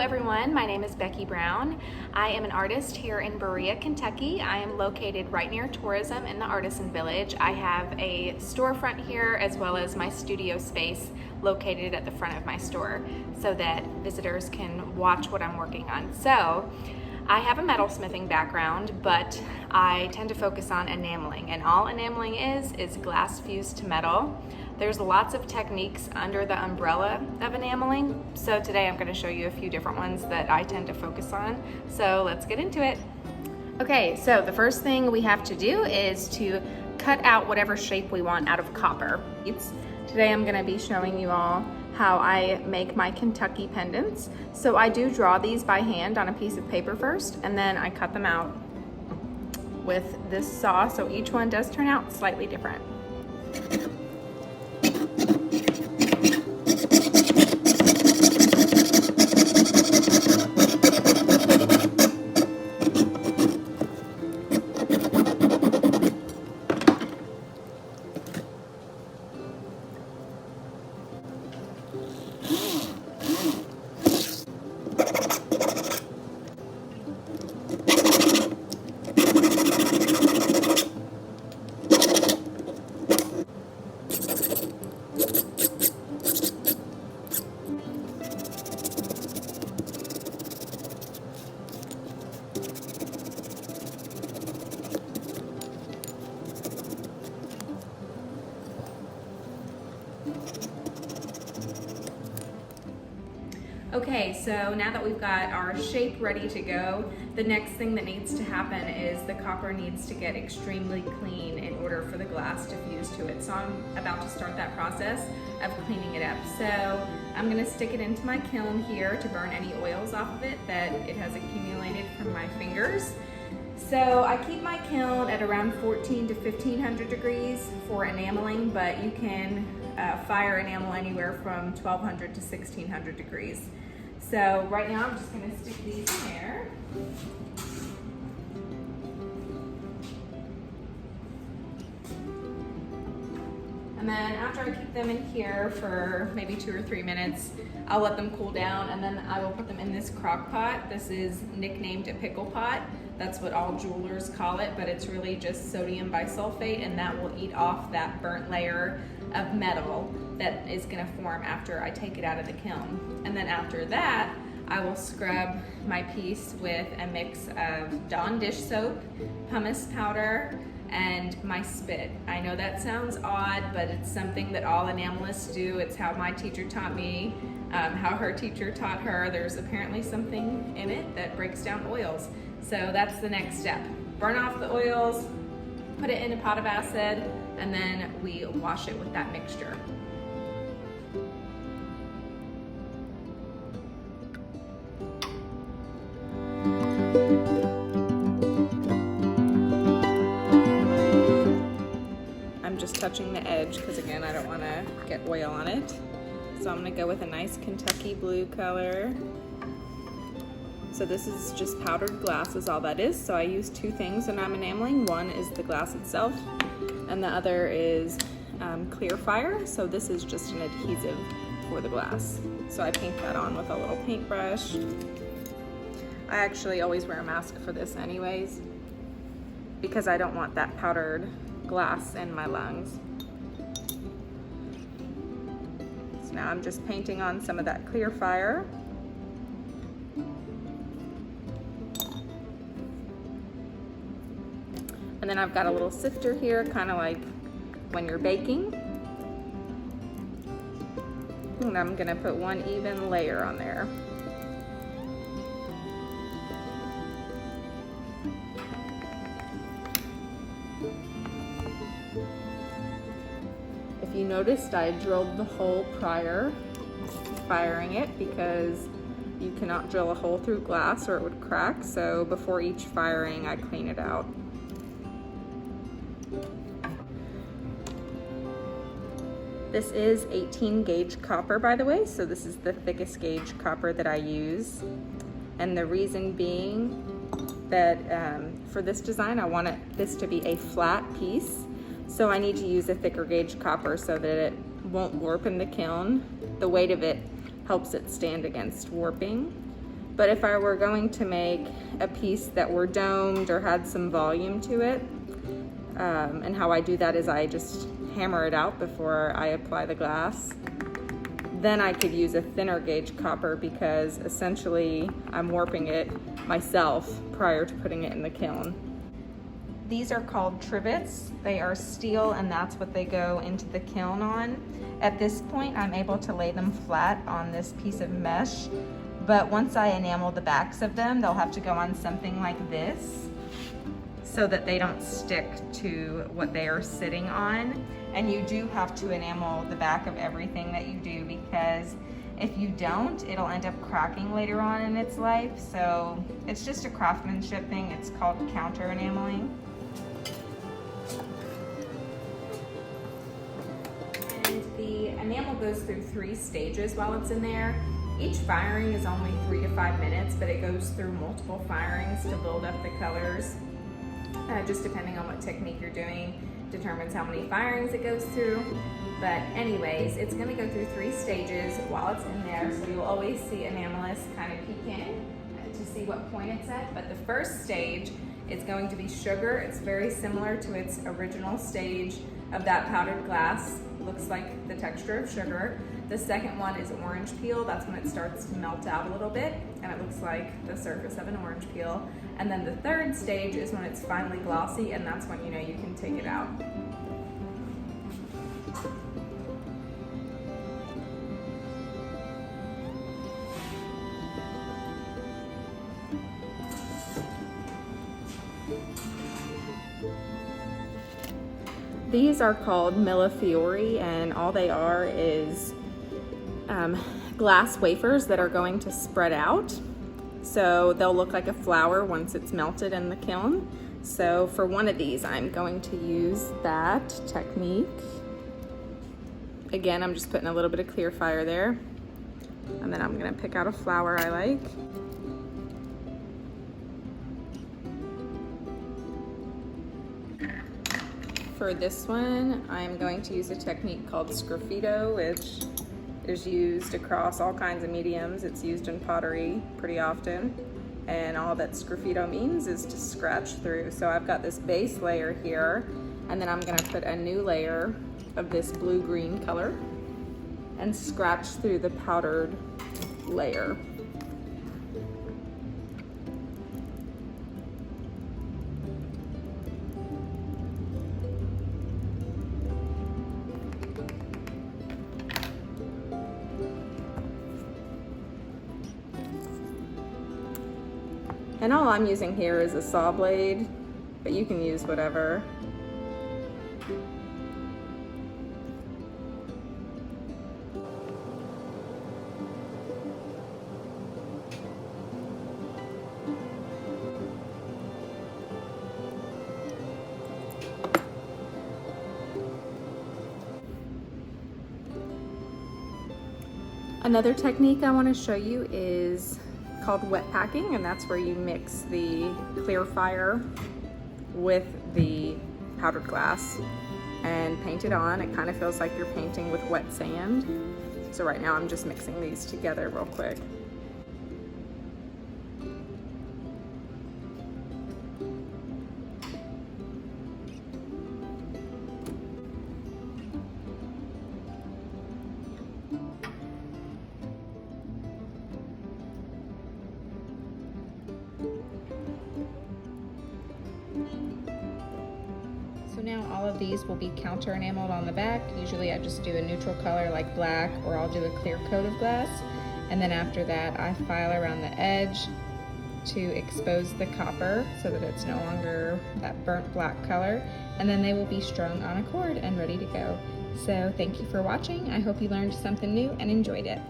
everyone, my name is Becky Brown. I am an artist here in Berea, Kentucky. I am located right near tourism in the Artisan Village. I have a storefront here as well as my studio space located at the front of my store so that visitors can watch what I'm working on. So I have a metalsmithing background, but I tend to focus on enameling, and all enameling is glass fused to metal. There's lots of techniques under the umbrella of enameling, so today I'm going to show you a few different ones that I tend to focus on. So let's get into it. Okay, so the first thing we have to do is to cut out whatever shape we want out of copper. Today I'm going to be showing you all how I make my Kentucky pendants. So I do draw these by hand on a piece of paper first, and then I cut them out with this saw, so each one does turn out slightly different. Okay, so now that we've got our shape ready to go, the next thing that needs to happen is the copper needs to get extremely clean in order for the glass to fuse to it. So I'm about to start that process of cleaning it up. So I'm gonna stick it into my kiln here to burn any oils off of it that it has accumulated from my fingers. So I keep my kiln at around 14 to 1500 degrees for enameling, but you can fire enamel anywhere from 1200 to 1600 degrees. So right now I'm just going to stick these in there. And then after I keep them in here for maybe 2 or 3 minutes, I'll let them cool down, and then I will put them in this crock pot. This is nicknamed a pickle pot. That's what all jewelers call it, but it's really just sodium bisulfate, and that will eat off that burnt layer of metal that is gonna form after I take it out of the kiln. And then after that, I will scrub my piece with a mix of Dawn dish soap, pumice powder, and my spit. I know that sounds odd, but it's something that all enamelists do. It's how my teacher taught me, how her teacher taught her. There's apparently something in it that breaks down oils. So that's the next step. Burn off the oils, put it in a pot of acid, and then we wash it with that mixture. I'm just touching the edge because, again, I don't want to get oil on it. So I'm going to go with a nice Kentucky blue color. So this is just powdered glass is all that is. So I use 2 things when I'm enameling. One is the glass itself, and the other is clear fire. So this is just an adhesive for the glass. So I paint that on with a little paintbrush. I actually always wear a mask for this anyways, because I don't want that powdered glass in my lungs. So now I'm just painting on some of that clear fire. And then I've got a little sifter here, kind of like when you're baking. And I'm gonna put one even layer on there. If you noticed, I drilled the hole prior to firing it because you cannot drill a hole through glass or it would crack. So before each firing, I clean it out. This is 18 gauge copper, by the way, so this is the thickest gauge copper that I use. And the reason being that for this design, I want this to be a flat piece. So I need to use a thicker gauge copper so that it won't warp in the kiln. The weight of it helps it stand against warping. But if I were going to make a piece that were domed or had some volume to it, and how I do that is I just hammer it out before I apply the glass. Then I could use a thinner gauge copper because essentially I'm warping it myself prior to putting it in the kiln. These are called trivets. They are steel and that's what they go into the kiln on. At this point, I'm able to lay them flat on this piece of mesh, but once I enamel the backs of them, they'll have to go on something like this so that they don't stick to what they are sitting on. And you do have to enamel the back of everything that you do, because if you don't, it'll end up cracking later on in its life. So it's just a craftsmanship thing. It's called counter enameling. And the enamel goes through 3 stages while it's in there. Each firing is only 3 to 5 minutes, but it goes through multiple firings to build up the colors. Just depending on what technique you're doing determines how many firings it goes through. But anyways, it's going to go through 3 stages while it's in there, so you'll always see enamelists kind of peek in to see what point it's at. But the first stage is going to be sugar. It's very similar to its original stage of that powdered glass. Looks like the texture of sugar. The second one is orange peel. That's when it starts to melt out a little bit and it looks like the surface of an orange peel. And then the third stage is when it's finally glossy, and that's when you know you can take it out. These are called Millefiori, and all they are is glass wafers that are going to spread out. So they'll look like a flower once it's melted in the kiln. So for one of these, I'm going to use that technique. Again, I'm just putting a little bit of clear fire there. And then I'm gonna pick out a flower I like. For this one, I'm going to use a technique called sgraffito, which is used across all kinds of mediums. It's used in pottery pretty often. And all that sgraffito means is to scratch through. So I've got this base layer here, and then I'm gonna put a new layer of this blue-green color and scratch through the powdered layer. And all I'm using here is a saw blade, but you can use whatever. Another technique I want to show you is called wet packing, and that's where you mix the clear fire with the powdered glass and paint it on. It kind of feels like you're painting with wet sand. So right now I'm just mixing these together real quick. So now all of these will be counter enameled on the back. Usually I just do a neutral color like black, or I'll do a clear coat of glass. And then after that, I file around the edge to expose the copper so that it's no longer that burnt black color. And then they will be strung on a cord and ready to go. So thank you for watching. I hope you learned something new and enjoyed it.